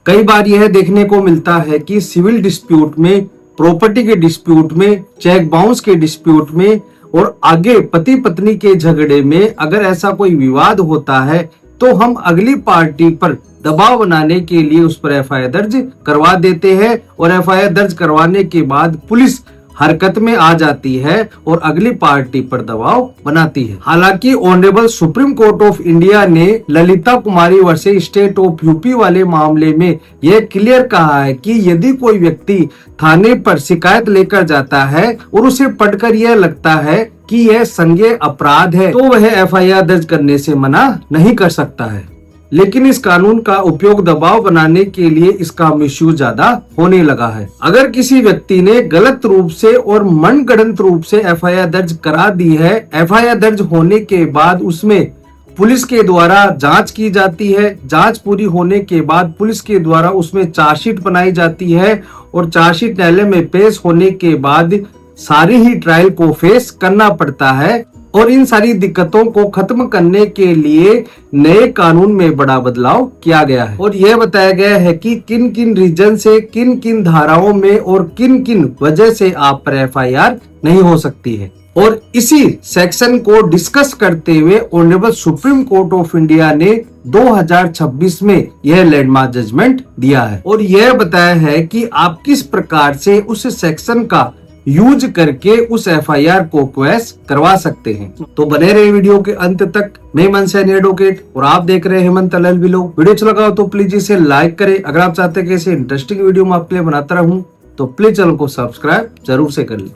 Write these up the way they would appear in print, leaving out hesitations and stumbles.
कई बार यह देखने को मिलता है कि सिविल डिस्प्यूट में, प्रॉपर्टी के डिस्प्यूट में, चेक बाउंस के डिस्प्यूट में और आगे पति पत्नी के झगड़े में अगर ऐसा कोई विवाद होता है तो हम अगली पार्टी पर दबाव बनाने के लिए उस पर एफआईआर दर्ज करवा देते हैं और एफआईआर दर्ज करवाने के बाद पुलिस हरकत में आ जाती है और अगली पार्टी पर दबाव बनाती है। हालांकि honourable supreme court of India ने ललिता कुमारी वर्सेस स्टेट ऑफ यूपी वाले मामले में यह क्लियर कहा है कि यदि कोई व्यक्ति थाने पर शिकायत लेकर जाता है और उसे पढ़कर यह लगता है कि यह संज्ञेय अपराध है तो वह एफआईआर दर्ज करने से मना नहीं कर सकता है। लेकिन इस कानून का उपयोग दबाव बनाने के लिए इसका मिसयूज ज्यादा होने लगा है। अगर किसी व्यक्ति ने गलत रूप से और मनगढ़ंत रूप से एफआईआर दर्ज करा दी है, एफआईआर दर्ज होने के बाद उसमें पुलिस के द्वारा जांच की जाती है, जांच पूरी होने के बाद पुलिस के द्वारा उसमें चार्जशीट बनाई जाती है और चार्जशीट न्यायालय में पेश होने के बाद सारी ही ट्रायल को फेस करना पड़ता है और इन सारी दिक्कतों को खत्म करने के लिए नए कानून में बड़ा बदलाव किया गया है और यह बताया गया है कि किन किन रीजन से, किन किन धाराओं में और किन किन वजह से आप पर एफआईआर नहीं हो सकती है। और इसी सेक्शन को डिस्कस करते हुए honourable supreme court of India ने 2026 में यह लैंडमार्क जजमेंट दिया है और यह बताया है कि आप किस प्रकार से उस सेक्शन का यूज करके उस एफआईआर को क्वेश करवा सकते हैं। तो बने रहे वीडियो के अंत तक। मैं मनसैनी एडवोकेट और आप देख रहे हैं हेमंत तलल व्लॉग। वीडियो अच्छा लगा हो तो प्लीज इसे लाइक करें। अगर आप चाहते हैं कि ऐसे इंटरेस्टिंग वीडियो मैं आपके लिए बनाता रहूं तो प्लीज चैनल को सब्सक्राइब जरूर से कर लें।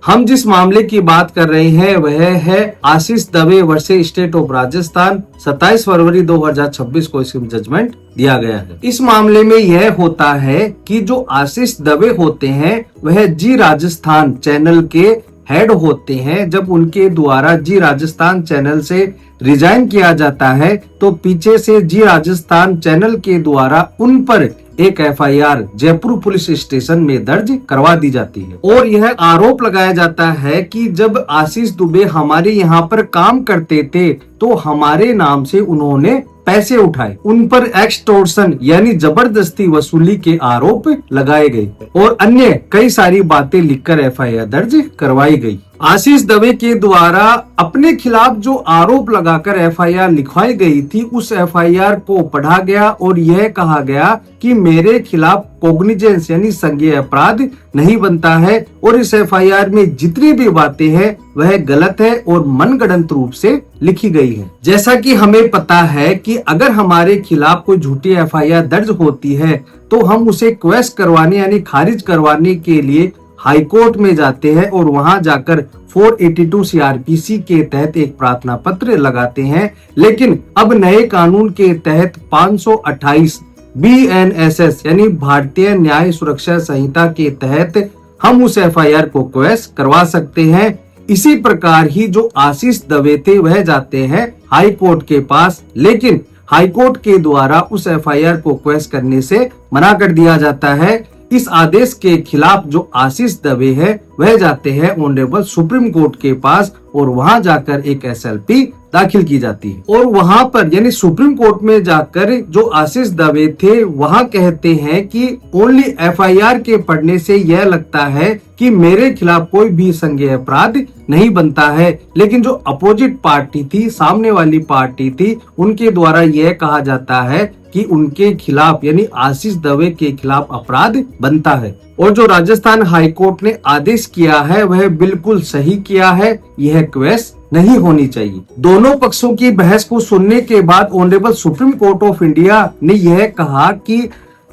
हम जिस मामले की बात कर रहे हैं वह है Ashish Dave versus state of Rajasthan. 27 फरवरी 2026 को इसमें जजमेंट दिया गया है। इस मामले में यह होता है कि जो आशीष दवे होते हैं वह जी राजस्थान चैनल के हेड होते हैं। जब उनके द्वारा जी राजस्थान चैनल से रिजाइन किया जाता है तो पीछे से जी राजस्थान चैनल के द्वारा उन पर एक एफआईआर जयपुर पुलिस स्टेशन में दर्ज करवा दी जाती है और यह आरोप लगाया जाता है कि जब आशीष दुबे हमारे यहाँ पर काम करते थे तो हमारे नाम से उन्होंने पैसे उठाए, उन पर एक्सटॉर्शन यानी जबरदस्ती वसूली के आरोप लगाए गए और अन्य कई सारी बातें लिखकर एफआईआर दर्ज करवाई गई। आशीष दवे के द्वारा अपने खिलाफ जो आरोप लगाकर एफआईआर लिखवाई गई थी उस एफआईआर को पढ़ा गया और यह कहा गया कि मेरे खिलाफ कॉग्निजेंस यानी संज्ञेय अपराध नहीं बनता है और इस एफआईआर में जितनी भी बातें हैं वह गलत है और मनगढ़ंत रूप से लिखी गई है। जैसा कि हमें पता है कि अगर हमारे खिलाफ कोई झूठी एफआईआर दर्ज होती है तो हम उसे क्वेश करवाने यानी खारिज करवाने के लिए हाई कोर्ट में जाते हैं और वहां जाकर 482 सीआरपीसी के तहत एक प्रार्थना पत्र लगाते हैं। लेकिन अब नए कानून के तहत 528 BNSS यानी भारतीय न्याय सुरक्षा संहिता के तहत हम उस एफआईआर को क्वेश करवा सकते हैं। इसी प्रकार ही जो आशीष दवे थे वह जाते हैं हाई कोर्ट के पास, लेकिन हाई कोर्ट के द्वारा उस एफआईआर को क्वेश करने से मना कर दिया जाता है। इस आदेश के खिलाफ जो आशीष दवे है वह जाते हैं ऑनरेबल सुप्रीम कोर्ट के पास और वहां जाकर एक SLP दाखिल की जाती है और वहां पर यानी सुप्रीम कोर्ट में जाकर जो आशीष दवे थे वहां कहते हैं कि ओनली एफआईआर के पढ़ने से यह लगता है कि मेरे खिलाफ कोई भी संज्ञेय अपराध नहीं बनता है। लेकिन जो अपोजिट पार्टी थी, सामने वाली पार्टी थी, उनके द्वारा यह कहा जाता है कि उनके खिलाफ यानी आशीष दवे के खिलाफ अपराध बनता है और जो राजस्थान हाई कोर्ट ने आदेश किया है वह बिल्कुल सही किया है। यह क्वेश नहीं होनी चाहिए। दोनों पक्षों की बहस को सुनने के बाद honourable supreme court of India ने यह कहा कि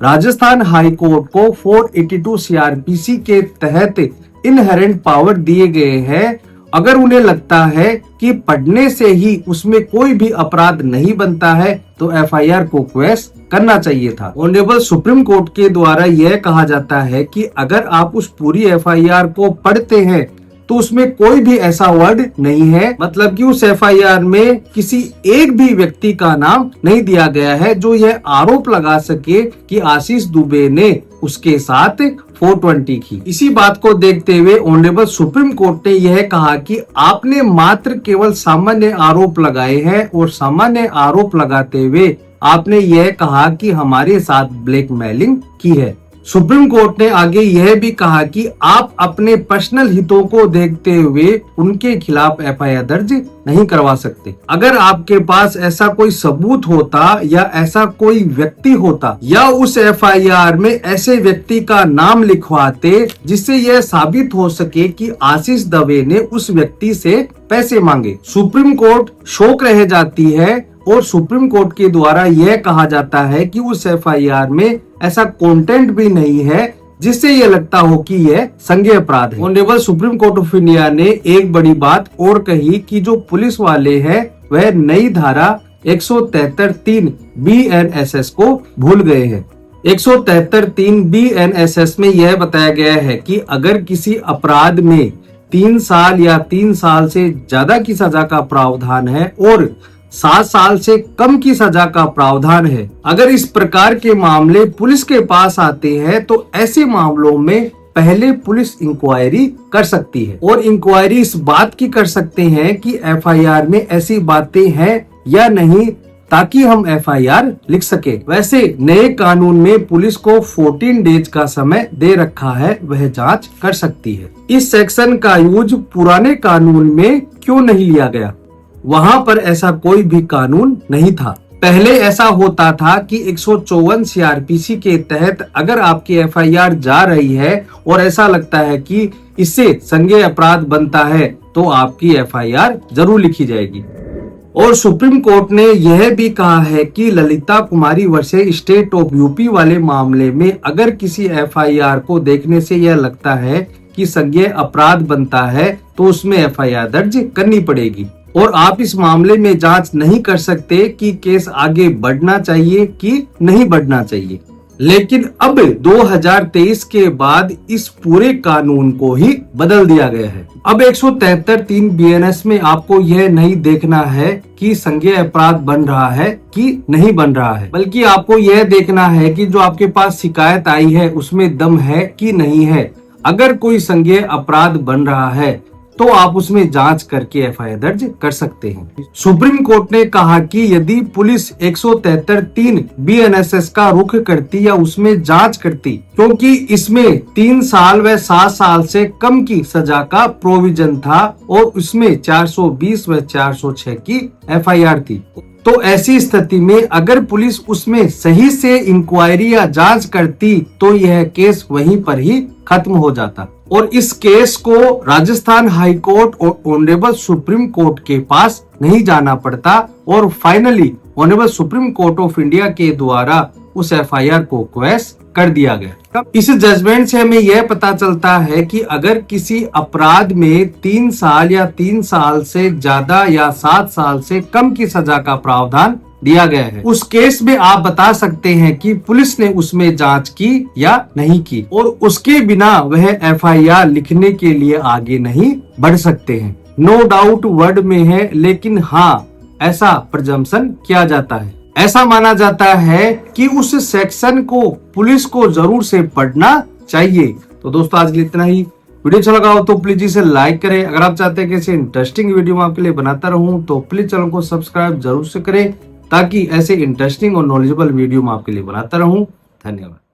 राजस्थान हाई कोर्ट को 482 सीआरपीसी के तहत इनहेरेंट पावर दिए गए हैं। अगर उन्हें लगता है कि पढ़ने से ही उसमें कोई भी अपराध नहीं बनता है तो एफआईआर को क्वेश करना चाहिए था। ऑनरेबल सुप्रीम कोर्ट के द्वारा यह कहा जाता है कि अगर आप उस पूरी एफआईआर को पढ़ते हैं तो उसमें कोई भी ऐसा वर्ड नहीं है, मतलब कि उस एफआईआर में किसी एक भी व्यक्ति का नाम नहीं दिया गया है जो यह आरोप लगा सके कि आशीष दुबे ने उसके साथ 420 की। इसी बात को देखते हुए ऑनरेबल सुप्रीम कोर्ट ने यह कहा कि आपने मात्र केवल सामान्य आरोप लगाए हैं और सामान्य आरोप लगाते हुए आपने यह कहा कि हमारे साथ ब्लैकमेलिंग की है। सुप्रीम कोर्ट ने आगे यह भी कहा कि आप अपने पर्सनल हितों को देखते हुए उनके खिलाफ एफआईआर दर्ज नहीं करवा सकते। अगर आपके पास ऐसा कोई सबूत होता या ऐसा कोई व्यक्ति होता या उस एफआईआर में ऐसे व्यक्ति का नाम लिखवाते जिससे यह साबित हो सके कि आशीष दवे ने उस व्यक्ति से पैसे मांगे। सुप्रीम कोर्ट शौक रह जाती है और सुप्रीम कोर्ट के द्वारा यह कहा जाता है कि उस एफआईआर में ऐसा कंटेंट भी नहीं है जिससे यह लगता हो कि यह संज्ञेय अपराध है। Honourable supreme court of India ने एक बड़ी बात और कही कि जो पुलिस वाले हैं वह नई धारा 173(3) BNSS को भूल गए हैं। 173(3) BNSS में यह बताया गया है कि अगर किसी अपराध में 3 साल या 3 साल से ज्यादा की सजा का प्रावधान है और 7 साल से कम की सजा का प्रावधान है, अगर इस प्रकार के मामले पुलिस के पास आते हैं तो ऐसे मामलों में पहले पुलिस इंक्वायरी कर सकती है और इंक्वायरी इस बात की कर सकते हैं कि एफआईआर में ऐसी बातें हैं या नहीं ताकि हम एफआईआर लिख सके। वैसे नए कानून में पुलिस को 14 डेज का समय दे रखा है, वह जांच कर सकती है। इस सेक्शन का यूज पुराने कानून में क्यों नहीं लिया गया? वहां पर ऐसा कोई भी कानून नहीं था। पहले ऐसा होता था कि 154 सीआरपीसी के तहत अगर आपकी एफआईआर जा रही है और ऐसा लगता है कि इससे संज्ञेय अपराध बनता है तो आपकी एफआईआर जरूर लिखी जाएगी। और सुप्रीम कोर्ट ने यह भी कहा है कि ललिता कुमारी वर्सेस स्टेट ऑफ यूपी वाले मामले में अगर किसी एफआईआर को देखने से यह लगता है कि संज्ञेय अपराध बनता है तो उसमें एफआईआर दर्ज करनी पड़ेगी और आप इस मामले में जांच नहीं कर सकते कि केस आगे बढ़ना चाहिए कि नहीं बढ़ना चाहिए। लेकिन अब 2023 के बाद इस पूरे कानून को ही बदल दिया गया है। अब 173(3) BNS में आपको यह नहीं देखना है कि संज्ञेय अपराध बन रहा है कि नहीं बन रहा है, बल्कि आपको यह देखना है कि जो आपके पास शिकायत आई है उसमें दम है कि नहीं है। अगर कोई संज्ञेय अपराध बन रहा है तो आप उसमें जांच करके एफआईआर दर्ज कर सकते हैं। सुप्रीम कोर्ट ने कहा कि यदि पुलिस 173(3) BNSS का रुख करती या उसमें जांच करती, क्योंकि इसमें 3 साल व 7 साल से कम की सजा का प्रोविजन था और उसमें 420 व 406 की एफआईआर थी, तो ऐसी स्थिति में अगर पुलिस उसमें सही से इंक्वायरी या जांच करती तो यह केस वहीं पर ही खत्म हो जाता और इस केस को राजस्थान हाई कोर्ट और ऑनरेबल सुप्रीम कोर्ट के पास नहीं जाना पड़ता और finally honourable supreme court of India के द्वारा उस एफआईआर को क्वैश कर दिया गया। इस जजमेंट से हमें यह पता चलता है कि अगर किसी अपराध में 3 साल या 3 साल से ज्यादा या 7 साल से कम की सजा का प्रावधान दिया गया है, उस केस में आप बता सकते हैं कि पुलिस ने उसमें जांच की या नहीं की और उसके बिना वह एफआईआर लिखने के लिए आगे नहीं बढ़ सकते हैं। नो डाउट वर्ड में है, लेकिन हाँ ऐसा प्रजम्पशन किया जाता है। ऐसा माना जाता है कि उस सेक्शन को पुलिस को जरूर से पढ़ना चाहिए। तो दोस्तों आज के लिए इतना ही। वीडियो अच्छा लगा हो तो प्लीज इसे लाइक करें। अगर आप चाहते हैं कि ऐसे इंटरेस्टिंग वीडियो मैं आपके लिए बनाता रहूं तो प्लीज चैनल को सब्सक्राइब जरूर से करें ताकि ऐसे इंटरेस्टिंग और नॉलेजेबल वीडियो मैं आपके लिए बनाता रहूं। धन्यवाद।